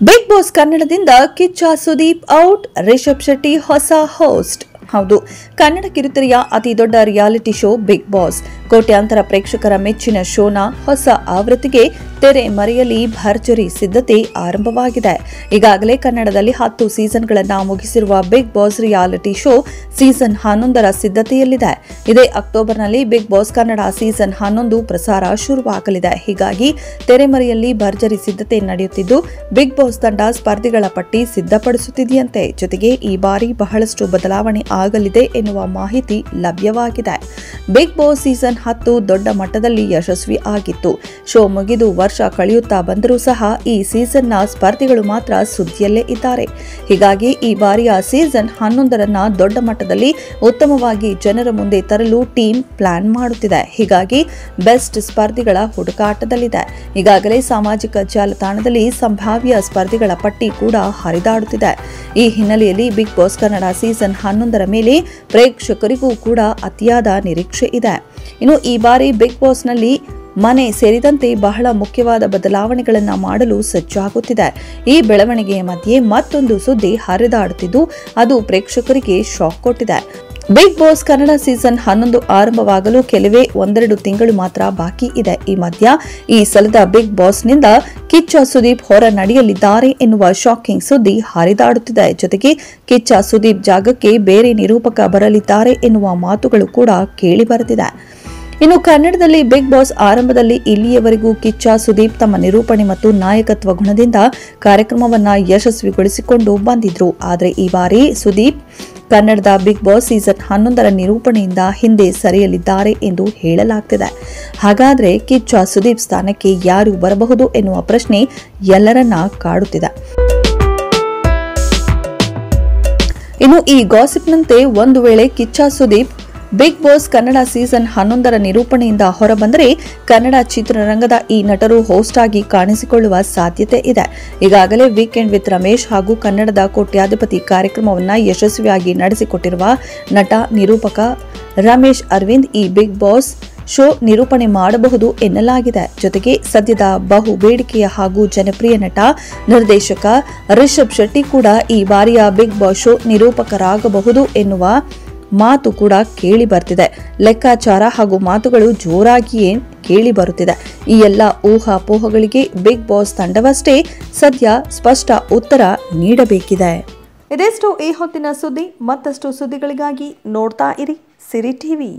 Big boss ಕನ್ನಡದಿಂದ Kichcha Sudeep out, Rishabh Shetty ಹೊಸ host. ಹೌದು, ಕನ್ನಡ ಕಿರುತೆರೆಯ ಅತಿ ದೊಡ್ಡ ರಿಯಾಲಿಟಿ ಶೋ ಬಿಗ್ ಬಾಸ್ ಕೋಟ್ಯಾಂತರ ಪ್ರೇಕ್ಷಕರ ಮೆಚ್ಚಿನ ಶೋನ ಹೊಸ ಆವೃತ್ತಿಗೆ ತೆರೆ ಮರೆಯಲ್ಲಿ ಭರ್ಜರಿ ಸಿದ್ಧತೆ ಆರಂಭವಾಗಿದೆ. ಈಗಾಗಲೇ ಕನ್ನಡದಲ್ಲಿ 10 ಸೀಸನ್ಗಳನ್ನು ಮುಗಿಸಿರುವ Bigg Boss reality show season 11ರ ಸಿದ್ಧತೆಯಲ್ಲಿದೆ. ಇದೇ ಅಕ್ಟೋಬರ್ನಲ್ಲಿ ಬಿಗ್ ಬಾಸ್ ಕನ್ನಡ ಸೀಸನ್ 11 ಪ್ರಸಾರ ಶುರುವಾಗಲಿದೆ. ಹೀಗಾಗಿ ತೆರೆಮರೆಯಲ್ಲಿ ಭರ್ಜರಿ ಸಿದ್ಧತೆ ನಡೆಯುತ್ತಿದ್ದು, ಬಿಗ್ ಬಾಸ್ ತಂಡ ಸ್ಪರ್ಧಿಗಳ ಪಟ್ಟಿ ಸಿದ್ಧಪಡಿಸುತ್ತಿದೆಯಂತೆ. ಜೊತೆಗೆ ಈ ಬಾರಿ ಬಹಳಷ್ಟು ಬದಲಾವಣೆ ಆಗಲಿದೆ ಎನ್ನುವ ಮಾಹಿತಿ ಲಭ್ಯವಾಗಿದೆ. ಬಿಗ್ ಬಾಸ್ ಸೀಸನ್ 10 ದೊಡ್ಡ ಮಟ್ಟದಲ್ಲಿ ಯಶಸ್ವಿ ಆಗಿತ್ತು. ಶೋ ಮುಗಿದು ವರ್ಷ ಕಳೆಯುತ್ತಾ ಬಂದರೂ ಸಹ ಈ ಸೀಸನ್ನ ಸ್ಪರ್ಧಿಗಳು ಮಾತ್ರ ಸುದ್ದಿಯಲ್ಲೇ ಇದ್ದಾರೆ. ಹೀಗಾಗಿ ಈ ಬಾರಿಯ ಸೀಸನ್ 11ರನ್ನ ದೊಡ್ಡ ಮಟ್ಟದಲ್ಲಿ ಉತ್ತಮವಾಗಿ ಜನರ ಮುಂದೆ ತರಲು ಟೀಮ್ ಪ್ಲಾನ್ ಮಾಡುತ್ತಿದೆ. ಹೀಗಾಗಿ ಬೆಸ್ಟ್ ಸ್ಪರ್ಧಿಗಳ ಹುಡುಕಾಟದಲ್ಲಿದೆ. ಈಗಾಗಲೇ ಸಾಮಾಜಿಕ ಜಾಲತಾಣದಲ್ಲಿ ಸಂಭಾವ್ಯ ಸ್ಪರ್ಧಿಗಳ ಪಟ್ಟಿ ಕೂಡ ಹರಿದಾಡುತ್ತಿದೆ. ಈ ಹಿನ್ನೆಲೆಯಲ್ಲಿ ಬಿಗ್ ಬಾಸ್ ಕನ್ನಡ ಸೀಸನ್ 11ರ ಮೇಲೆ ಪ್ರೇಕ್ಷಕರಿಗೂ ಕೂಡ ಅತಿಯಾದ ನಿರೀಕ್ಷೆ ಇದೆ. ಇನ್ನು ಈ ಬಾರಿ ಬಿಗ್ ಬಾಸ್ನಲ್ಲಿ ಮನೆ ಸೇರಿದಂತೆ ಬಹಳ ಮುಖ್ಯವಾದ ಬದಲಾವಣೆಗಳನ್ನು ಮಾಡಲು ಸಜ್ಜಾಗುತ್ತಿದೆ. ಈ ಬೆಳವಣಿಗೆಯ ಮಧ್ಯೆ ಮತ್ತೊಂದು ಸುದ್ದಿ ಹರಿದಾಡುತ್ತಿದ್ದು, ಅದು ಪ್ರೇಕ್ಷಕರಿಗೆ ಶಾಕ್ ಕೊಟ್ಟಿದೆ. ಬಿಗ್ ಬಾಸ್ ಕನ್ನಡ ಸೀಸನ್ 11 ಆರಂಭವಾಗಲು ಕೆಲವೇ 1-2 ತಿಂಗಳು ಮಾತ್ರ ಬಾಕಿ ಇದೆ. ಈ ಮಧ್ಯ ಈ ಸಲದ ಬಿಗ್ ಬಾಸ್ನಿಂದ ಕಿಚ್ಚ ಸುದೀಪ್ ಹೊರ ನಡೆಯಲಿದ್ದಾರೆ ಎನ್ನುವ ಶಾಕಿಂಗ್ ಸುದ್ದಿ ಹರಿದಾಡುತ್ತಿದೆ. ಜೊತೆಗೆ ಕಿಚ್ಚ ಸುದೀಪ್ ಜಾಗಕ್ಕೆ ಬೇರೆ ನಿರೂಪಕ ಬರಲಿದ್ದಾರೆ ಎನ್ನುವ ಮಾತುಗಳು ಕೂಡ ಕೇಳಿ ಬರುತ್ತಿದೆ. ಇನ್ನು ಕನ್ನಡದಲ್ಲಿ ಬಿಗ್ ಬಾಸ್ ಆರಂಭದಲ್ಲಿ ಇಲ್ಲಿಯವರೆಗೂ ಕಿಚ್ಚ ಸುದೀಪ್ ತಮ್ಮ ನಿರೂಪಣೆ ಮತ್ತು ನಾಯಕತ್ವ ಗುಣದಿಂದ ಕಾರ್ಯಕ್ರಮವನ್ನ ಯಶಸ್ವಿಗೊಳಿಸಿಕೊಂಡು ಬಂದಿದ್ರು. ಆದರೆ ಈ ಬಾರಿ ಸುದೀಪ್ ಕನ್ನಡದ ಬಿಗ್ ಬಾಸ್ ಸೀಸನ್ 11ರ ನಿರೂಪಣೆಯಿಂದ ಹಿಂದೆ ಸರಿಯಲಿದ್ದಾರೆ ಎಂದು ಹೇಳಲಾಗ್ತಿದೆ. ಹಾಗಾದ್ರೆ ಕಿಚ್ಚ ಸುದೀಪ್ ಸ್ಥಾನಕ್ಕೆ ಯಾರು ಬರಬಹುದು ಎನ್ನುವ ಪ್ರಶ್ನೆ ಎಲ್ಲರನ್ನ ಕಾಡುತ್ತಿದೆ. ಇನ್ನು ಈ ಗಾಸಿಪ್ನಂತೆ ಒಂದು ವೇಳೆ Kichcha Sudeep Bigg Boss Kannada season 11ರ ನಿರೂಪಣೆಯಿಂದ ಹೊರಬಂದರೆ ಕನ್ನಡ ಚಿತ್ರರಂಗದ ಈ ನಟರು ಹೋಸ್ಟ್ ಆಗಿ ಕಾಣಿಸಿಕೊಳ್ಳುವ ಸಾಧ್ಯತೆ ಇದೆ. ಈಗಾಗಲೇ ವೀಕೆಂಡ್ ವಿತ್ ರಮೇಶ್ ಹಾಗೂ ಕನ್ನಡದ ಕೋಟ್ಯಾಧಿಪತಿ ಕಾರ್ಯಕ್ರಮವನ್ನು ಯಶಸ್ವಿಯಾಗಿ ನಡೆಸಿಕೊಟ್ಟಿರುವ ನಟ ನಿರೂಪಕ ರಮೇಶ್ ಅರವಿಂದ್ ಈ ಬಿಗ್ ಬಾಸ್ ಶೋ ನಿರೂಪಣೆ ಮಾಡಬಹುದು ಎನ್ನಲಾಗಿದೆ. ಜೊತೆಗೆ ಸದ್ಯದ ಬಹು ಬೇಡಿಕೆಯ ಹಾಗೂ ಜನಪ್ರಿಯ ನಟ ನಿರ್ದೇಶಕ ರಿಷಬ್ ಶೆಟ್ಟಿ ಕೂಡ ಈ ಬಾರಿಯ ಬಿಗ್ ಬಾಸ್ ಶೋ ನಿರೂಪಕರಾಗಬಹುದು ಎನ್ನುವ ಮಾತು ಕೂಡ ಕೇಳಿ ಬರ್ತಿದೆ. ಲೆಕ್ಕಾಚಾರ ಹಾಗೂ ಮಾತುಗಳು ಜೋರಾಗಿಯೇ ಕೇಳಿ ಬರುತ್ತಿದೆ. ಈ ಎಲ್ಲ ಊಹಾಪೋಹಗಳಿಗೆ ಬಿಗ್ ಬಾಸ್ ತಂಡವಷ್ಟೇ ಸದ್ಯ ಸ್ಪಷ್ಟ ಉತ್ತರ ನೀಡಬೇಕಿದೆ. ಇದೆಷ್ಟು ಈ ಹೊತ್ತಿನ ಸುದ್ದಿ. ಮತ್ತಷ್ಟು ಸುದ್ದಿಗಳಿಗಾಗಿ ನೋಡ್ತಾ ಇರಿ ಸಿರಿ ಟಿವಿ.